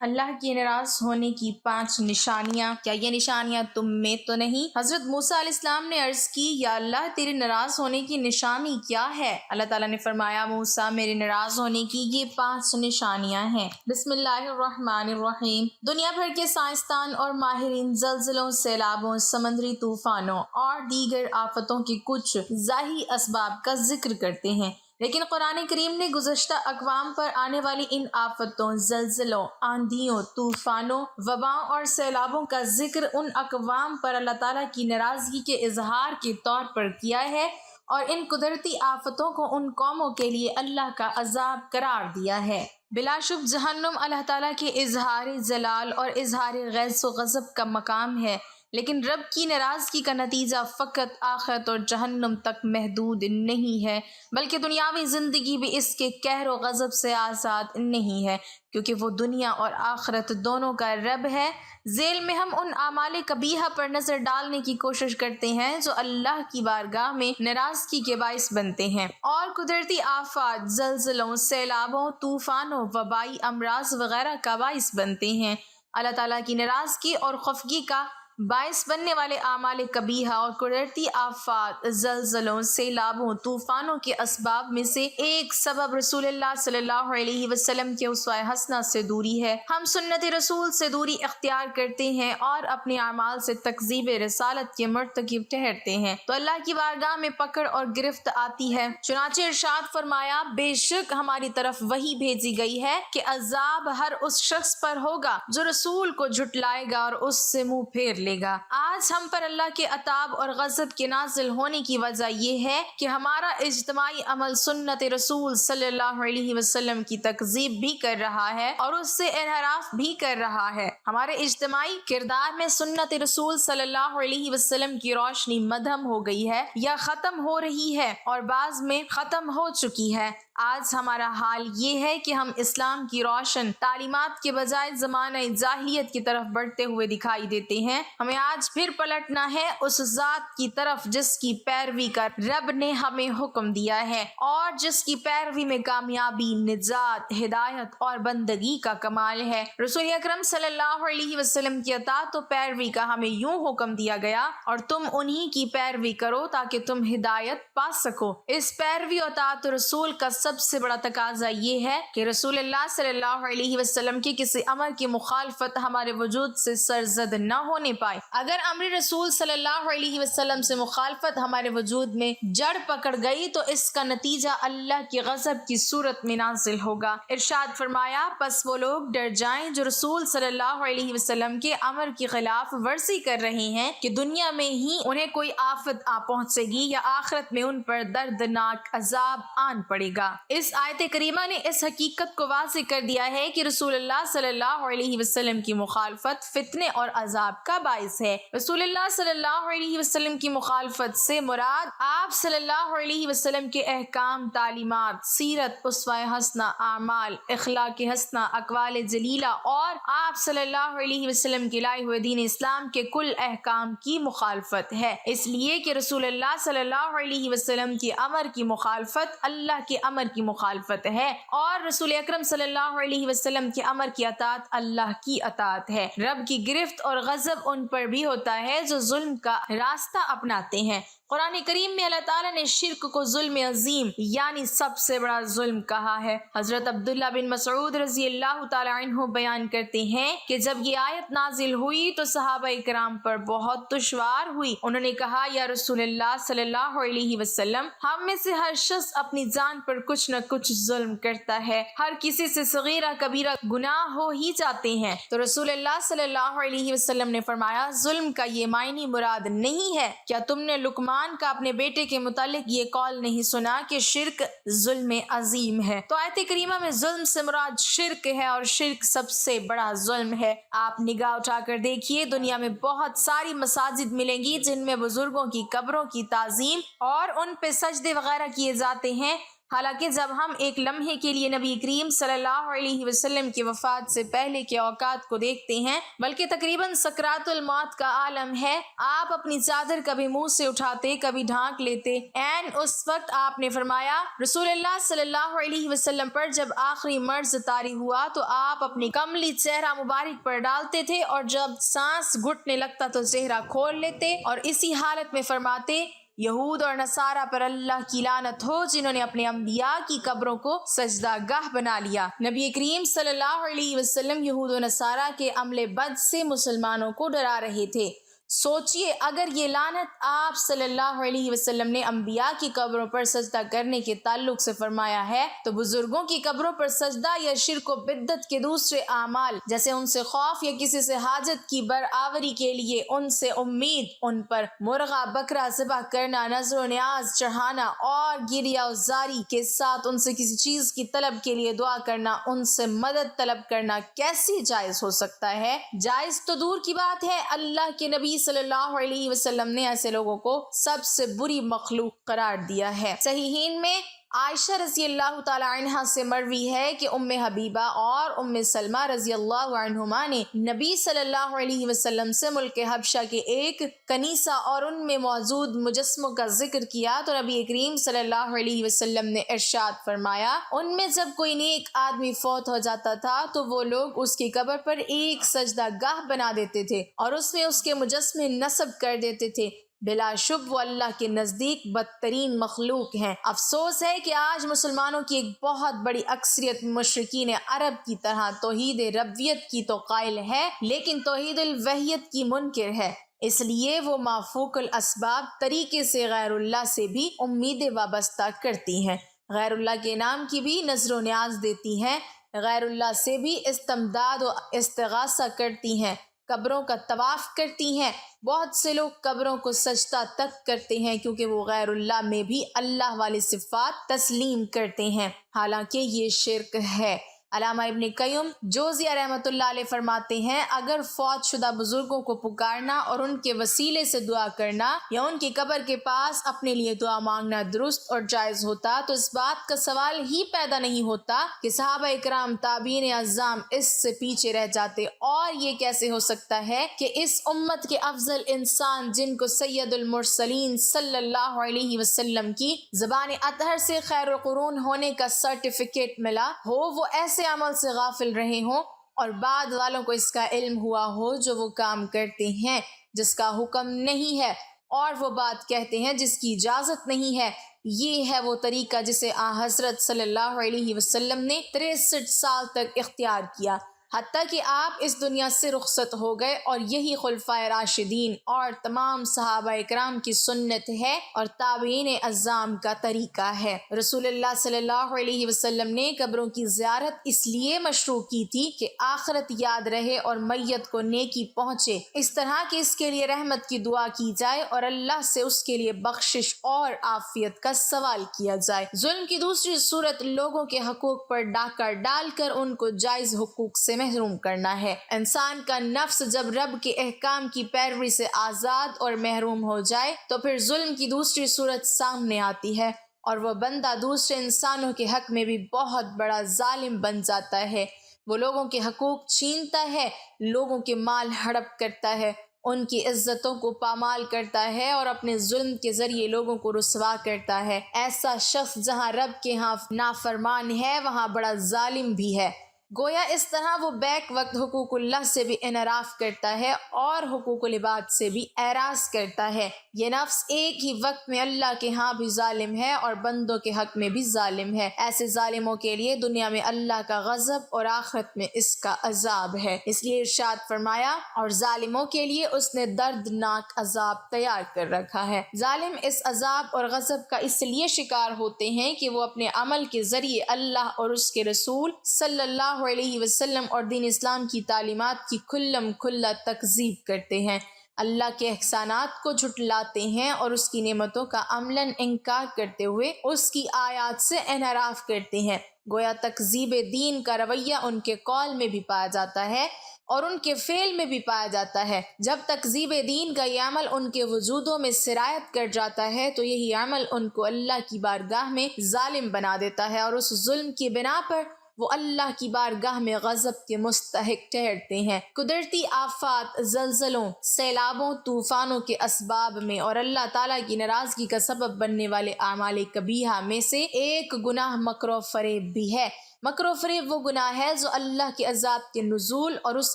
اللہ کی ناراض ہونے کی 5 نشانیاں، کیا یہ نشانیاں تم میں تو نہیں؟ حضرت موسیٰ علیہ السلام نے عرض کی، یا اللہ تیرے ناراض ہونے کی نشانی کیا ہے؟ اللہ تعالیٰ نے فرمایا، موسیٰ میرے ناراض ہونے کی یہ 5 نشانیاں ہیں۔ بسم اللہ الرحمن الرحیم۔ دنیا بھر کے سائنسدان اور ماہرین زلزلوں، سیلابوں، سمندری طوفانوں اور دیگر آفتوں کے کچھ ظاہری اسباب کا ذکر کرتے ہیں، لیکن قرآن کریم نے گزشتہ اقوام پر آنے والی ان آفتوں، زلزلوں، آندھیوں، طوفانوں، وباؤں اور سیلابوں کا ذکر ان اقوام پر اللہ تعالیٰ کی ناراضگی کے اظہار کے طور پر کیا ہے، اور ان قدرتی آفتوں کو ان قوموں کے لیے اللہ کا عذاب قرار دیا ہے۔ بلا شبہ جہنم اللہ تعالیٰ کے اظہار جلال اور اظہار غیظ و غضب کا مقام ہے، لیکن رب کی ناراضگی کا نتیجہ فقط آخرت اور جہنم تک محدود نہیں ہے، بلکہ دنیاوی زندگی بھی اس کے قہر و غضب سے آزاد نہیں ہے، کیونکہ وہ دنیا اور آخرت دونوں کا رب ہے۔ ذیل میں ہم ان اعمال قبیحہ پر نظر ڈالنے کی کوشش کرتے ہیں جو اللہ کی بارگاہ میں ناراضگی کے باعث بنتے ہیں، اور قدرتی آفات، زلزلوں، سیلابوں، طوفانوں، وبائی امراض وغیرہ کا باعث بنتے ہیں۔ اللہ تعالیٰ کی ناراضگی اور خفگی کا باعث بننے والے اعمال قبیحہ اور قدرتی آفات، زلزلوں، سیلابوں، طوفانوں کے اسباب میں سے ایک سبب رسول اللہ صلی اللہ علیہ وسلم کے اسوہ حسنہ سے دوری ہے۔ ہم سنت رسول سے دوری اختیار کرتے ہیں اور اپنے اعمال سے تکذیب رسالت کے مرتکب ٹھہرتے ہیں تو اللہ کی بارگاہ میں پکڑ اور گرفت آتی ہے۔ چنانچہ ارشاد فرمایا، بے شک ہماری طرف وحی بھیجی گئی ہے کہ عذاب ہر اس شخص پر ہوگا جو رسول کو جھٹلائے گا اور اس سے منہ پھیر لے گا۔ آج ہم پر اللہ کے عتاب اور غضب کے نازل ہونے کی وجہ یہ ہے کہ ہمارا اجتماعی عمل سنت رسول صلی اللہ علیہ وسلم کی تکذیب بھی کر رہا ہے اور اس سے انحراف بھی کر رہا ہے۔ ہمارے اجتماعی کردار میں سنت رسول صلی اللہ علیہ وسلم کی روشنی مدھم ہو گئی ہے یا ختم ہو رہی ہے، اور بعض میں ختم ہو چکی ہے۔ آج ہمارا حال یہ ہے کہ ہم اسلام کی روشن تعلیمات کے بجائے زمانہ جاہلیت کی طرف بڑھتے ہوئے دکھائی دیتے ہیں۔ ہمیں آج پھر پلٹنا ہے اس ذات کی طرف جس کی پیروی کا رب نے ہمیں حکم دیا ہے، اور جس کی پیروی میں کامیابی، نجات، ہدایت اور بندگی کا کمال ہے۔ رسول اکرم صلی اللہ علیہ وسلم کی اطاعت و پیروی کا ہمیں یوں حکم دیا گیا، اور تم انہی کی پیروی کرو تاکہ تم ہدایت پا سکو۔ اس پیروی و اطاعت رسول کا سب سے بڑا تقاضا یہ ہے کہ رسول اللہ صلی اللہ علیہ وسلم کی کسی امر کی مخالفت ہمارے وجود سے سرزد نہ ہونے پائے۔ اگر امر رسول صلی اللہ علیہ وسلم سے مخالفت ہمارے وجود میں جڑ پکڑ گئی تو اس کا نتیجہ اللہ کی غضب کی صورت میں نازل ہوگا۔ ارشاد فرمایا، پس وہ لوگ ڈر جائیں جو رسول صلی اللہ علیہ وسلم کے امر کی خلاف ورزی کر رہے ہیں کہ دنیا میں ہی انہیں کوئی آفت آ پہنچے گی یا آخرت میں ان پر دردناک عذاب آن پڑے گا۔ اس آیت کریمہ نے اس حقیقت کو واضح کر دیا ہے کہ رسول اللہ صلی اللہ علیہ وسلم کی مخالفت فتنے اور عذاب کا باعث ہے۔ رسول اللہ صلی اللہ علیہ وسلم کی مخالفت سے مراد آپ صلی اللہ علیہ وسلم کے احکام، تعلیمات، سیرت، اسوہ حسنہ، اعمال، اخلاق حسنہ، اقوال جلیلہ اور آپ صلی اللہ علیہ وسلم کے لائے ہوئے دین اسلام کے کل احکام کی مخالفت ہے، اس لیے کہ رسول اللہ صلی اللہ علیہ وسلم کے امر کی مخالفت اللہ کے امر کی مخالفت ہے، اور رسول اکرم صلی اللہ علیہ وسلم کے امر کی اطاعت اللہ کی اطاعت ہے۔ رب کی گرفت اور غضب ان پر بھی ہوتا ہے جو ظلم کا راستہ اپناتے ہیں۔ قرآن کریم میں اللہ تعالیٰ نے شرک کو ظلم عظیم یعنی سب سے بڑا ظلم کہا ہے۔ حضرت عبداللہ بن مسعود رضی اللہ تعالیٰ عنہ بیان کرتے ہیں کہ جب یہ آیت نازل ہوئی تو صحابہ کرام پر بہت دشوار ہوئی۔ انہوں نے کہا، یا رسول اللہ صلی اللہ علیہ وسلم، ہم میں سے ہر شخص اپنی جان پر کچھ نہ کچھ ظلم کرتا ہے، ہر کسی سے صغیرہ کبیرہ گناہ ہو ہی جاتے ہیں۔ تو رسول اللہ صلی اللہ علیہ وسلم نے فرمایا، ظلم کا یہ معنی مراد نہیں ہے۔ کیا تم نے لقمان کا اپنے بیٹے کے متعلق یہ قول نہیں سنا کہ شرک ظلم عظیم ہے؟ تو آیت کریمہ میں ظلم سے مراد شرک ہے، اور شرک سب سے بڑا ظلم ہے۔ آپ نگاہ اٹھا کر دیکھیے، دنیا میں بہت ساری مساجد ملیں گی جن میں بزرگوں کی قبروں کی تعظیم اور ان پہ سجدے وغیرہ کیے جاتے ہیں، حالانکہ جب ہم ایک لمحے کے لیے نبی کریم صلی اللہ علیہ وسلم کی وفات سے پہلے کے اوقات کو دیکھتے ہیں، بلکہ تقریباً سکرات الموت کا عالم ہے، آپ اپنی چادر کبھی منہ سے اٹھاتے کبھی ڈھانک لیتے۔ عین اس وقت آپ نے فرمایا، رسول اللہ صلی اللہ علیہ وسلم پر جب آخری مرض طاری ہوا تو آپ اپنی کملی چہرہ مبارک پر ڈالتے تھے، اور جب سانس گھٹنے لگتا تو چہرہ کھول لیتے اور اسی حالت میں فرماتے، یہود اور نصارہ پر اللہ کی لعنت ہو جنہوں نے اپنے انبیاء کی قبروں کو سجدہ گاہ بنا لیا۔ نبی کریم صلی اللہ علیہ وسلم یہود و نصارہ کے عمل بد سے مسلمانوں کو ڈرا رہے تھے۔ سوچئے اگر یہ لعنت آپ صلی اللہ علیہ وسلم نے انبیاء کی قبروں پر سجدہ کرنے کے تعلق سے فرمایا ہے، تو بزرگوں کی قبروں پر سجدہ یا شرک و بدعت کے دوسرے اعمال جیسے ان سے خوف یا کسی سے حاجت کی برآوری کے لیے ان سے امید، ان پر مرغا بکرا ذبح کرنا، نذر و نیاز چڑھانا اور گریہ و زاری کے ساتھ ان سے کسی چیز کی طلب کے لیے دعا کرنا، ان سے مدد طلب کرنا کیسے جائز ہو سکتا ہے؟ جائز تو دور کی بات ہے، اللہ کے نبی صلی اللہ علیہ وسلم نے ایسے لوگوں کو سب سے بری مخلوق قرار دیا ہے۔ صحیحین میں عائشہ رضی اللہ تعالی عنہا سے مروی ہے کہ ام حبیبہ اور ام سلمہ رضی اللہ عنہما نے نبی صلی اللہ علیہ وسلم سے ملک حبشہ کے ایک کنیسہ اور ان میں موجود مجسموں کا ذکر کیا تو نبی کریم صلی اللہ علیہ وسلم نے ارشاد فرمایا، ان میں جب کوئی نیک آدمی فوت ہو جاتا تھا تو وہ لوگ اس کی قبر پر ایک سجدہ گاہ بنا دیتے تھے اور اس میں اس کے مجسمے نصب کر دیتے تھے، بلا شبہ وہ اللہ کے نزدیک بدترین مخلوق ہیں۔ افسوس ہے کہ آج مسلمانوں کی ایک بہت بڑی اکثریت مشرکین عرب کی طرح توحید ربوبیت کی تو قائل ہے لیکن توحید الوہیت کی منکر ہے، اس لیے وہ مافوق الاسباب طریقے سے غیر اللہ سے بھی امیدیں وابستہ کرتی ہیں، غیر اللہ کے نام کی بھی نذر و نیاز دیتی ہیں، غیر اللہ سے بھی استمداد و استغاثہ کرتی ہیں، قبروں کا طواف کرتی ہیں۔ بہت سے لوگ قبروں کو سجدہ تک کرتے ہیں کیونکہ وہ غیر اللہ میں بھی اللہ والی صفات تسلیم کرتے ہیں، حالانکہ یہ شرک ہے۔ علامہ ابن قیم جوزیہ رحمۃ اللہ علیہ فرماتے ہیں، اگر فوت شدہ بزرگوں کو پکارنا اور ان کے وسیلے سے دعا کرنا یا ان کی قبر کے پاس اپنے لیے دعا مانگنا درست اور جائز ہوتا تو اس بات کا سوال ہی پیدا نہیں ہوتا کہ صحابہ اکرام تابعین اعظام اس سے پیچھے رہ جاتے، اور یہ کیسے ہو سکتا ہے کہ اس امت کے افضل انسان جن کو سید المرسلین صلی اللہ علیہ وسلم کی زبان اطہر سے خیر القرون ہونے کا سرٹیفکیٹ ملا ہو، وہ ایسے عمل سے غافل رہے ہوں اور بعد والوں کو اس کا علم ہوا ہو جو وہ کام کرتے ہیں جس کا حکم نہیں ہے اور وہ بات کہتے ہیں جس کی اجازت نہیں ہے۔ یہ ہے وہ طریقہ جسے حضرت صلی اللہ علیہ وسلم نے 63 سال تک اختیار کیا، حتیٰ کہ آپ اس دنیا سے رخصت ہو گئے، اور یہی خلفائے راشدین اور تمام صحابہ اکرام کی سنت ہے اور تابعین اعظام کا طریقہ ہے۔ رسول اللہ صلی اللہ علیہ وسلم نے قبروں کی زیارت اس لیے مشروع کی تھی کہ آخرت یاد رہے اور میت کو نیکی پہنچے، اس طرح کہ اس کے لیے رحمت کی دعا کی جائے اور اللہ سے اس کے لیے بخشش اور عافیت کا سوال کیا جائے۔ ظلم کی دوسری صورت لوگوں کے حقوق پر ڈاکہ ڈال کر ان کو جائز حقوق سے محروم کرنا ہے۔ انسان کا نفس جب رب کے احکام کی پیروی سے آزاد اور محروم ہو جائے تو پھر ظلم کی دوسری صورت سامنے آتی ہے اور وہ بندہ دوسرے انسانوں کے حق میں بھی بہت بڑا ظالم بن جاتا ہے۔ وہ لوگوں کے حقوق چھینتا ہے، لوگوں کے مال ہڑپ کرتا ہے، ان کی عزتوں کو پامال کرتا ہے اور اپنے ظلم کے ذریعے لوگوں کو رسوا کرتا ہے۔ ایسا شخص جہاں رب کے ہاں نافرمان ہے وہاں بڑا ظالم بھی ہے۔ گویا اس طرح وہ بیک وقت حقوق اللہ سے بھی انحراف کرتا ہے اور حقوق العباد سے بھی اعراض کرتا ہے۔ یہ نفس ایک ہی وقت میں اللہ کے ہاں بھی ظالم ہے اور بندوں کے حق میں بھی ظالم ہے۔ ایسے ظالموں کے لیے دنیا میں اللہ کا غضب اور آخرت میں اس کا عذاب ہے، اس لیے ارشاد فرمایا، اور ظالموں کے لیے اس نے دردناک عذاب تیار کر رکھا ہے۔ ظالم اس عذاب اور غضب کا اس لیے شکار ہوتے ہیں کہ وہ اپنے عمل کے ذریعے اللہ اور اس کے رسول صلی اللہ علیہ وسلم اور دین اسلام کی تعلیمات کی کھلم کھلا تکذیب کرتے ہیں، اللہ کے احسانات کو جھٹلاتے ہیں اور اس کی نعمتوں کا عملاً انکار کرتے ہوئے اس کی آیات سے انحراف کرتے ہیں۔ گویا تکذیب دین کا رویہ ان کے قول میں بھی پایا جاتا ہے، اور ان کے فعل میں بھی پایا جاتا ہے۔ جب تکذیب دین کا یہ عمل ان کے وجودوں میں سرایت کر جاتا ہے تو یہی عمل ان کو اللہ کی بارگاہ میں ظالم بنا دیتا ہے، اور اس ظلم کی بنا پر وہ اللہ کی بارگاہ میں غضب کے مستحق ٹھہرتے ہیں۔ قدرتی آفات، زلزلوں، سیلابوں، طوفانوں کے اسباب میں اور اللہ تعالیٰ کی ناراضگی کا سبب بننے والے اعمال قبیحہ میں سے ایک گناہ مکر و فریب بھی ہے۔ مکر و فریب وہ گناہ ہے جو اللہ کے عذاب کے نزول اور اس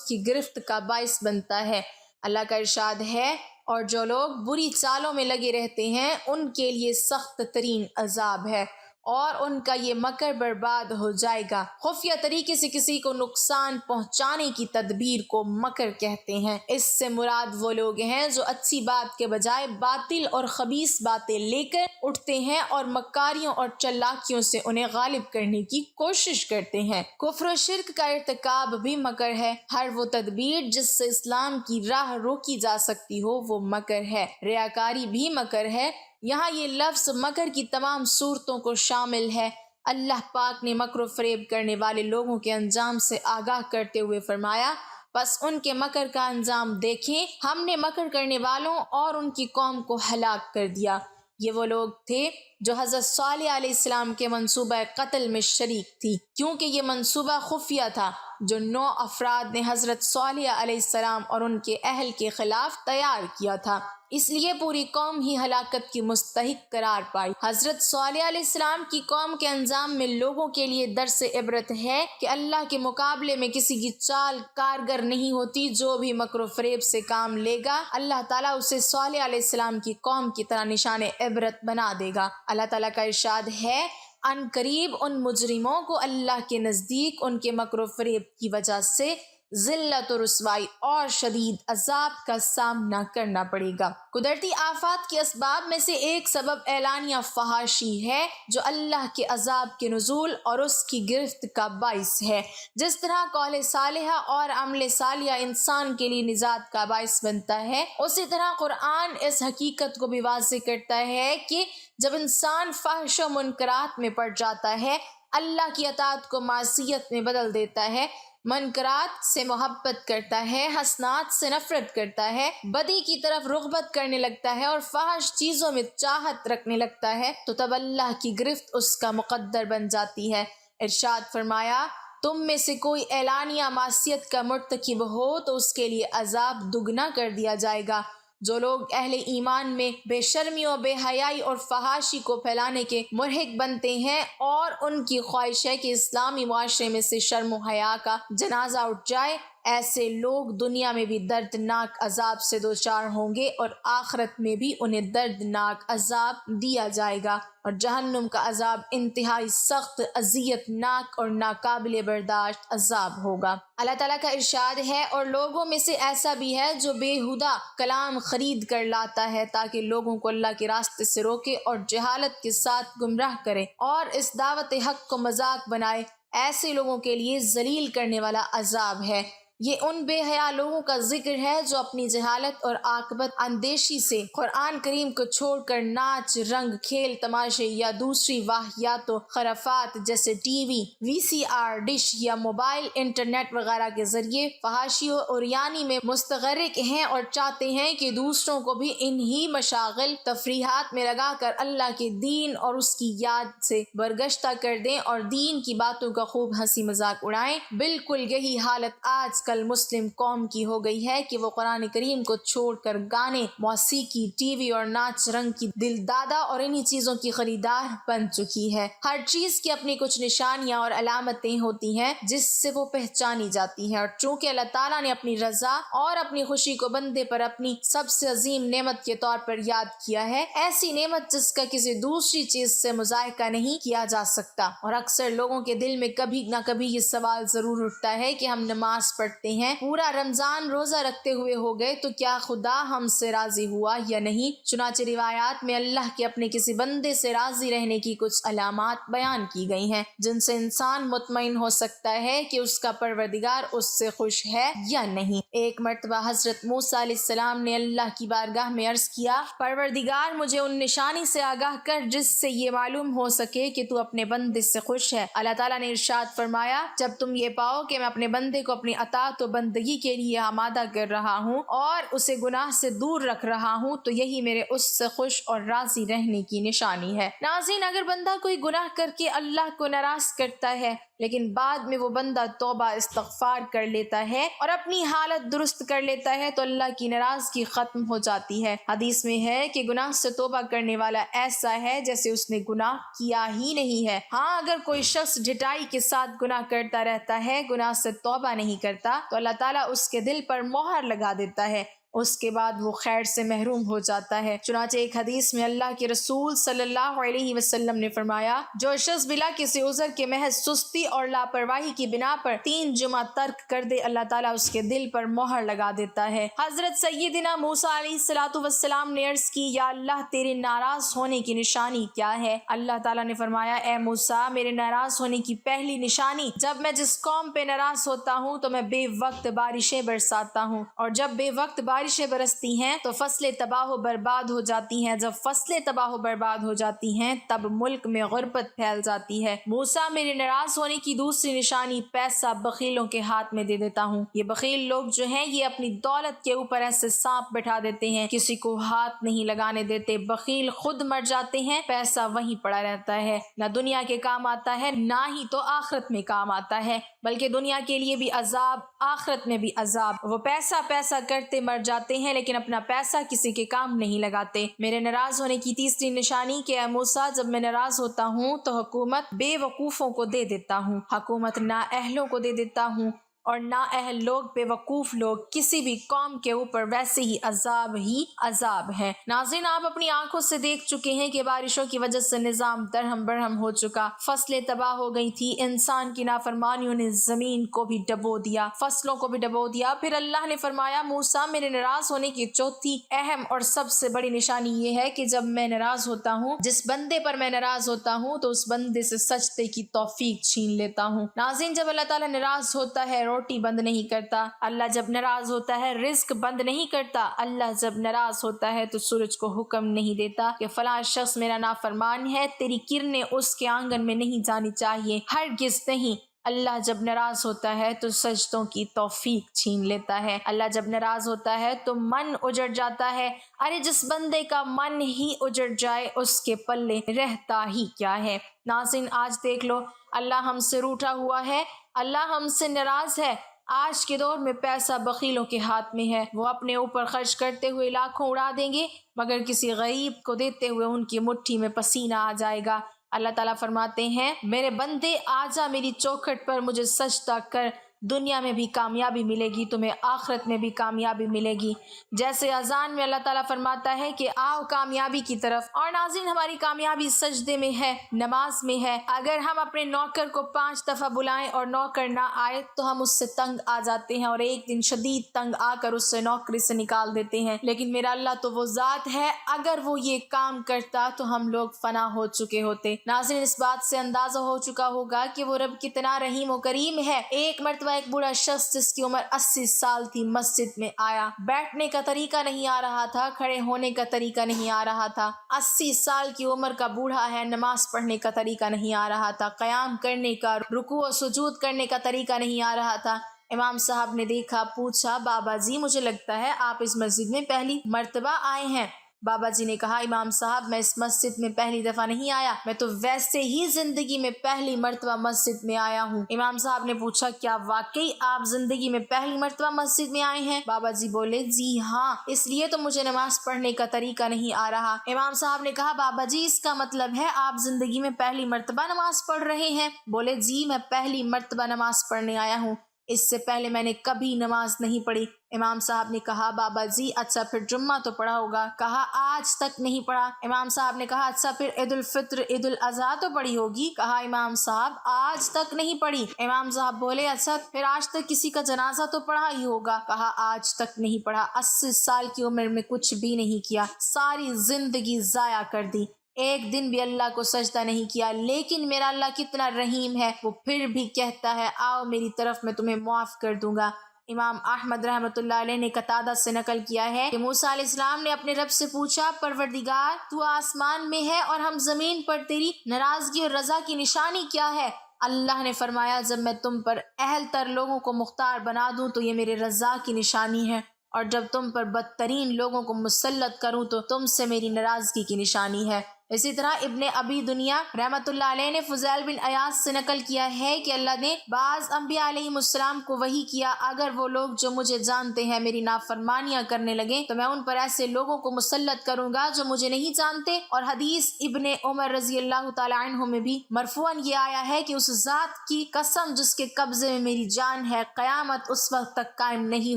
کی گرفت کا باعث بنتا ہے۔ اللہ کا ارشاد ہے، اور جو لوگ بری چالوں میں لگے رہتے ہیں ان کے لیے سخت ترین عذاب ہے، اور ان کا یہ مکر برباد ہو جائے گا۔ خفیہ طریقے سے کسی کو نقصان پہنچانے کی تدبیر کو مکر کہتے ہیں۔ اس سے مراد وہ لوگ ہیں جو اچھی بات کے بجائے باطل اور خبیث باتیں لے کر اٹھتے ہیں اور مکاریوں اور چالاکیوں سے انہیں غالب کرنے کی کوشش کرتے ہیں۔ کفر و شرک کا ارتکاب بھی مکر ہے۔ ہر وہ تدبیر جس سے اسلام کی راہ روکی جا سکتی ہو وہ مکر ہے۔ ریاکاری بھی مکر ہے۔ یہاں یہ لفظ مکر کی تمام صورتوں کو شامل ہے۔ اللہ پاک نے مکر و فریب کرنے والے لوگوں کے انجام سے آگاہ کرتے ہوئے فرمایا، بس ان کے مکر کا انجام دیکھیں، ہم نے مکر کرنے والوں اور ان کی قوم کو ہلاک کر دیا۔ یہ وہ لوگ تھے جو حضرت صالح علیہ السلام کے منصوبہ قتل میں شریک تھی، کیونکہ یہ منصوبہ خفیہ تھا جو 9 افراد نے حضرت صالح علیہ السلام اور ان کے اہل کے خلاف تیار کیا تھا، اس لیے پوری قوم ہی ہلاکت کی مستحق قرار پائی۔ حضرت صالح علیہ السلام کی قوم کے انجام میں لوگوں کے لیے درس عبرت ہے کہ اللہ کے مقابلے میں کسی کی چال کارگر نہیں ہوتی۔ جو بھی مکر و فریب سے کام لے گا اللہ تعالیٰ اسے صالح علیہ السلام کی قوم کی طرح نشان عبرت بنا دے گا۔ اللہ تعالیٰ کا ارشاد ہے، ان قریب ان مجرموں کو اللہ کے نزدیک ان کے مکر و فریب کی وجہ سے ذلت و رسوائی اور شدید عذاب کا سامنا کرنا پڑے گا۔ قدرتی آفات کے اسباب میں سے ایک سبب اعلانیہ فحاشی ہے جو اللہ کے عذاب کے نزول اور اس کی گرفت کا باعث ہے۔ جس طرح قول صالحہ اور عمل صالحہ انسان کے لیے نجات کا باعث بنتا ہے، اسی طرح قرآن اس حقیقت کو بھی واضح کرتا ہے کہ جب انسان فحش و منکرات میں پڑ جاتا ہے، اللہ کی اطاعت کو معصیت میں بدل دیتا ہے، منکرات سے محبت کرتا ہے، حسنات سے نفرت کرتا ہے، بدی کی طرف رغبت کرنے لگتا ہے اور فحش چیزوں میں چاہت رکھنے لگتا ہے، تو تب اللہ کی گرفت اس کا مقدر بن جاتی ہے۔ ارشاد فرمایا، تم میں سے کوئی اعلانیہ معصیت کا مرتکب ہو تو اس کے لیے عذاب دگنا کر دیا جائے گا۔ جو لوگ اہل ایمان میں بے شرمی و بے حیائی اور فحاشی کو پھیلانے کے مرہق بنتے ہیں اور ان کی خواہش ہے کہ اسلامی معاشرے میں سے شرم و حیا کا جنازہ اٹھ جائے، ایسے لوگ دنیا میں بھی دردناک عذاب سے دوچار ہوں گے اور آخرت میں بھی انہیں دردناک عذاب دیا جائے گا، اور جہنم کا عذاب انتہائی سخت، اذیت ناک اور ناقابل برداشت عذاب ہوگا۔ اللہ تعالیٰ کا ارشاد ہے، اور لوگوں میں سے ایسا بھی ہے جو بیہودہ کلام خرید کر لاتا ہے تاکہ لوگوں کو اللہ کے راستے سے روکے اور جہالت کے ساتھ گمراہ کرے اور اس دعوت حق کو مذاق بنائے، ایسے لوگوں کے لیے ذلیل کرنے والا عذاب ہے۔ یہ ان بے حیا لوگوں کا ذکر ہے جو اپنی جہالت اور عاقبت اندیشی سے قرآن کریم کو چھوڑ کر ناچ، رنگ، کھیل، تماشے یا دوسری واہیات و خرافات جیسے ٹی وی، VCR ڈش یا موبائل انٹرنیٹ وغیرہ کے ذریعے فحاشی و عریانی میں مستغرق ہیں اور چاہتے ہیں کہ دوسروں کو بھی انہی مشاغل تفریحات میں لگا کر اللہ کے دین اور اس کی یاد سے برگشتہ کر دیں اور دین کی باتوں کا خوب ہنسی مذاق اڑائیں۔ بالکل یہی حالت آج کل مسلم قوم کی ہو گئی ہے کہ وہ قرآن کریم کو چھوڑ کر گانے، موسیقی، ٹی وی اور ناچ رنگ کی دل دادا اور انہی چیزوں کی خریدار بن چکی ہے۔ ہر چیز کی اپنی کچھ نشانیاں اور علامتیں ہوتی ہیں جس سے وہ پہچانی جاتی ہیں، اور چونکہ اللہ تعالیٰ نے اپنی رضا اور اپنی خوشی کو بندے پر اپنی سب سے عظیم نعمت کے طور پر یاد کیا ہے، ایسی نعمت جس کا کسی دوسری چیز سے مذائقہ نہیں کیا جا سکتا، اور اکثر لوگوں کے دل میں کبھی نہ کبھی یہ سوال ضرور اٹھتا ہے کہ ہم نماز پڑھتے ہیں، پورا رمضان روزہ رکھتے ہوئے ہو گئے، تو کیا خدا ہم سے راضی ہوا یا نہیں؟ چنانچہ روایات میں اللہ کے اپنے کسی بندے سے راضی رہنے کی کچھ علامات بیان کی گئی ہیں جن سے انسان مطمئن ہو سکتا ہے کہ اس کا پروردگار اس سے خوش ہے یا نہیں۔ ایک مرتبہ حضرت موسیٰ علیہ السلام نے اللہ کی بارگاہ میں عرض کیا، پروردگار مجھے ان نشانی سے آگاہ کر جس سے یہ معلوم ہو سکے کہ تو اپنے بندے سے خوش ہے۔ اللہ تعالیٰ نے ارشاد فرمایا، جب تم یہ پاؤ کہ میں اپنے بندے کو اپنی عطا تو بندگی کے لیے آمادہ کر رہا ہوں اور اسے گناہ سے دور رکھ رہا ہوں تو یہی میرے اس سے خوش اور راضی رہنے کی نشانی ہے۔ ناظرین، اگر بندہ کوئی گناہ کر کے اللہ کو ناراض کرتا ہے لیکن بعد میں وہ بندہ توبہ استغفار کر لیتا ہے اور اپنی حالت درست کر لیتا ہے تو اللہ کی ناراضگی ختم ہو جاتی ہے۔ حدیث میں ہے کہ گناہ سے توبہ کرنے والا ایسا ہے جیسے اس نے گناہ کیا ہی نہیں ہے۔ ہاں، اگر کوئی شخص ڈھٹائی کے ساتھ گناہ کرتا رہتا ہے، گناہ سے توبہ نہیں کرتا، تو اللہ تعالیٰ اس کے دل پر مہر لگا دیتا ہے، اس کے بعد وہ خیر سے محروم ہو جاتا ہے۔ چنانچہ ایک حدیث میں اللہ کے رسول صلی اللہ علیہ وسلم نے فرمایا، جو شخص بلا کسی عذر کے محض سستی اور لاپرواہی کی بنا پر 3 جمعہ ترک کر دے، اللہ تعالیٰ اس کے دل پر مہر لگا دیتا ہے۔ حضرت سیدنا موسیٰ علیہ السلام نے عرض کی، یا اللہ تیرے ناراض ہونے کی نشانی کیا ہے؟ اللہ تعالیٰ نے فرمایا، اے موسیٰ، میرے ناراض ہونے کی پہلی نشانی، جب میں جس قوم پہ ناراض ہوتا ہوں تو میں بے وقت بارشیں برساتا ہوں، اور جب بے وقت بارشیں برستی ہیں تو فصلیں تباہ و برباد ہو جاتی ہیں، جب فصلیں تباہ و برباد ہو جاتی ہیں تب ملک میں غربت پھیل جاتی ہے۔ موسیٰ، میرے ناراض ہونے کی دوسری نشانی، پیسہ بخیلوں کے ہاتھ میں دے دیتا ہوں۔ یہ بخیل لوگ جو ہیں یہ اپنی دولت کے اوپر ایسے سانپ بٹھا دیتے ہیں، کسی کو ہاتھ نہیں لگانے دیتے۔ بخیل خود مر جاتے ہیں، پیسہ وہیں پڑا رہتا ہے، نہ دنیا کے کام آتا ہے نہ ہی تو آخرت میں کام آتا ہے، بلکہ دنیا کے لیے بھی عذاب، آخرت میں بھی عذاب۔ وہ پیسہ پیسہ کرتے مر جاتے ہیں لیکن اپنا پیسہ کسی کے کام نہیں لگاتے۔ میرے ناراض ہونے کی تیسری نشانی کہ اے موسیٰ، جب میں ناراض ہوتا ہوں تو حکومت بے وقوفوں کو دے دیتا ہوں، حکومت نااہلوں کو دے دیتا ہوں، اور نااہل لوگ، بے وقوف لوگ، کسی بھی قوم کے اوپر ویسے ہی عذاب ہے۔ ناظرین، آپ اپنی آنکھوں سے دیکھ چکے ہیں کہ بارشوں کی وجہ سے نظام درہم برہم ہو چکا، فصلیں تباہ ہو گئی تھی، انسان کی نافرمانیوں نے زمین کو بھی ڈبو دیا، فصلوں کو بھی ڈبو دیا۔ پھر اللہ نے فرمایا، موسیٰ، میرے ناراض ہونے کی چوتھی اہم اور سب سے بڑی نشانی یہ ہے کہ جب میں ناراض ہوتا ہوں، جس بندے پر میں ناراض ہوتا ہوں تو اس بندے سے سجدے کی توفیق چھین لیتا ہوں۔ ناظرین، جب اللہ تعالیٰ ناراض ہوتا ہے روٹی بند نہیں کرتا، اللہ جب ناراض ہوتا ہے رزق بند نہیں کرتا، اللہ جب ناراض ہوتا ہے تو سورج کو حکم نہیں دیتا کہ فلاں شخص میرا نافرمان ہے، تیری کرنیں اس کے آنگن میں نہیں جانی چاہیے، ہرگز نہیں۔ اللہ جب ناراض ہوتا ہے تو سجدوں کی توفیق چھین لیتا ہے، اللہ جب ناراض ہوتا ہے تو من اجڑ جاتا ہے۔ ارے جس بندے کا من ہی اجڑ جائے اس کے پلے رہتا ہی کیا ہے۔ ناظرین، آج دیکھ لو، اللہ ہم سے روٹھا ہوا ہے، اللہ ہم سے ناراض ہے۔ آج کے دور میں پیسہ بخیلوں کے ہاتھ میں ہے، وہ اپنے اوپر خرچ کرتے ہوئے لاکھوں اڑا دیں گے مگر کسی غریب کو دیتے ہوئے ان کی مٹھی میں پسینہ آ جائے گا۔ اللہ تعالیٰ فرماتے ہیں، میرے بندے آجا میری چوکھٹ پر مجھے سجدہ کر، دنیا میں بھی کامیابی ملے گی، تمہیں آخرت میں بھی کامیابی ملے گی۔ جیسے اذان میں اللہ تعالیٰ فرماتا ہے کہ آؤ کامیابی کی طرف، اور ناظرین ہماری کامیابی سجدے میں ہے، نماز میں ہے۔ اگر ہم اپنے نوکر کو 5 دفعہ بلائیں اور نوکر نہ آئے تو ہم اس سے تنگ آ جاتے ہیں اور ایک دن شدید تنگ آ کر اس سے نوکری سے نکال دیتے ہیں، لیکن میرا اللہ تو وہ ذات ہے، اگر وہ یہ کام کرتا تو ہم لوگ فنا ہو چکے ہوتے۔ ناظرین، اس بات سے اندازہ ہو چکا ہوگا کہ وہ رب کتنا رحیم و کریم ہے۔ ایک مرتبہ ایک بوڑھا شخص جس کی عمر 80 سال تھی مسجد میں آیا، بیٹھنے کا طریقہ نہیں آ رہا تھا، کھڑے ہونے کا طریقہ نہیں آ رہا تھا۔ 80 سال کی عمر کا بوڑھا ہے، نماز پڑھنے کا طریقہ نہیں آ رہا تھا، قیام کرنے کا، رکوع و سجود کرنے کا طریقہ نہیں آ رہا تھا۔ امام صاحب نے دیکھا، پوچھا، بابا جی مجھے لگتا ہے آپ اس مسجد میں پہلی مرتبہ آئے ہیں۔ بابا جی نے کہا، امام صاحب میں اس مسجد میں پہلی دفعہ نہیں آیا، میں تو ویسے ہی زندگی میں پہلی مرتبہ مسجد میں آیا ہوں۔ امام صاحب نے پوچھا، کیا واقعی آپ زندگی میں پہلی مرتبہ مسجد میں آئے ہیں؟ بابا جی بولے، جی ہاں، اس لیے تو مجھے نماز پڑھنے کا طریقہ نہیں آ رہا۔ امام صاحب نے کہا، بابا جی اس کا مطلب ہے آپ زندگی میں پہلی مرتبہ نماز پڑھ رہے ہیں؟ بولے، جی میں پہلی مرتبہ نماز پڑھنے آیا ہوں، اس سے پہلے میں نے کبھی نماز نہیں پڑھی۔ امام صاحب نے کہا، بابا جی اچھا پھر جمعہ تو پڑھا ہوگا؟ کہا، آج تک نہیں پڑھا۔ امام صاحب نے کہا، اچھا پھر عید الفطر، عید الاضحیٰ تو پڑھی ہوگی؟ کہا امام صاحب، آج تک نہیں پڑھی۔ امام صاحب بولے، اچھا پھر آج تک کسی کا جنازہ تو پڑھا ہی ہوگا؟ کہا، آج تک نہیں پڑھا۔ 80 سال کی عمر میں کچھ بھی نہیں کیا، ساری زندگی ضائع کر دی، ایک دن بھی اللہ کو سجدہ نہیں کیا، لیکن میرا اللہ کتنا رحیم ہے، وہ پھر بھی کہتا ہے، آؤ میری طرف میں تمہیں معاف کر دوں گا۔ امام احمد رحمۃ اللہ علیہ نے قتادہ سے نقل کیا ہے کہ موسیٰ علیہ السلام نے اپنے رب سے پوچھا، پروردگار تو آسمان میں ہے اور ہم زمین پر، تیری ناراضگی اور رضا کی نشانی کیا ہے؟ اللہ نے فرمایا جب میں تم پر اہل تر لوگوں کو مختار بنا دوں تو یہ میرے رضا کی نشانی ہے، اور جب تم پر بدترین لوگوں کو مسلط کروں تو تم سے میری ناراضگی کی نشانی ہے۔ اسی طرح ابن ابی دنیا رحمۃ اللہ علیہ نے فضیل بن عیاض سے نقل کیا ہے کہ اللہ نے بعض انبیاء علیہ السلام کو وحی کیا، اگر وہ لوگ جو مجھے جانتے ہیں میری نافرمانیاں کرنے لگیں تو میں ان پر ایسے لوگوں کو مسلط کروں گا جو مجھے نہیں جانتے۔ اور حدیث ابن عمر رضی اللہ تعالی عنہ میں بھی مرفوعاً یہ آیا ہے کہ اس ذات کی قسم جس کے قبضے میں میری جان ہے، قیامت اس وقت تک قائم نہیں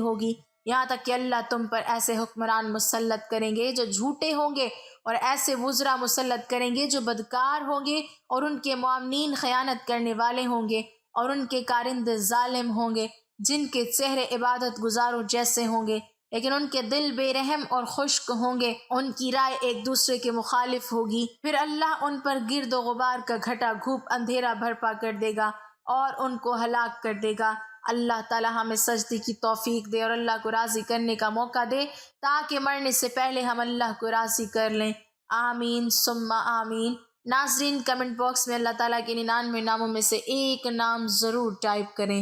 ہوگی یہاں تک کہ اللہ تم پر ایسے حکمران مسلط کریں گے جو جھوٹے ہوں گے، اور ایسے وزراء مسلط کریں گے جو بدکار ہوں گے، اور ان کے معاونین خیانت کرنے والے ہوں گے، اور ان کے کارندے ظالم ہوں گے جن کے چہرے عبادت گزاروں جیسے ہوں گے لیکن ان کے دل بے رحم اور خشک ہوں گے، ان کی رائے ایک دوسرے کے مخالف ہوگی۔ پھر اللہ ان پر گرد و غبار کا گھٹا گھوپ اندھیرا برپا کر دے گا اور ان کو ہلاک کر دے گا۔ اللہ تعالی ہمیں سجدے کی توفیق دے اور اللہ کو راضی کرنے کا موقع دے تاکہ مرنے سے پہلے ہم اللہ کو راضی کر لیں۔ آمین ثم آمین۔ ناظرین، کمنٹ باکس میں اللہ تعالیٰ کے 99 ناموں میں سے ایک نام ضرور ٹائپ کریں۔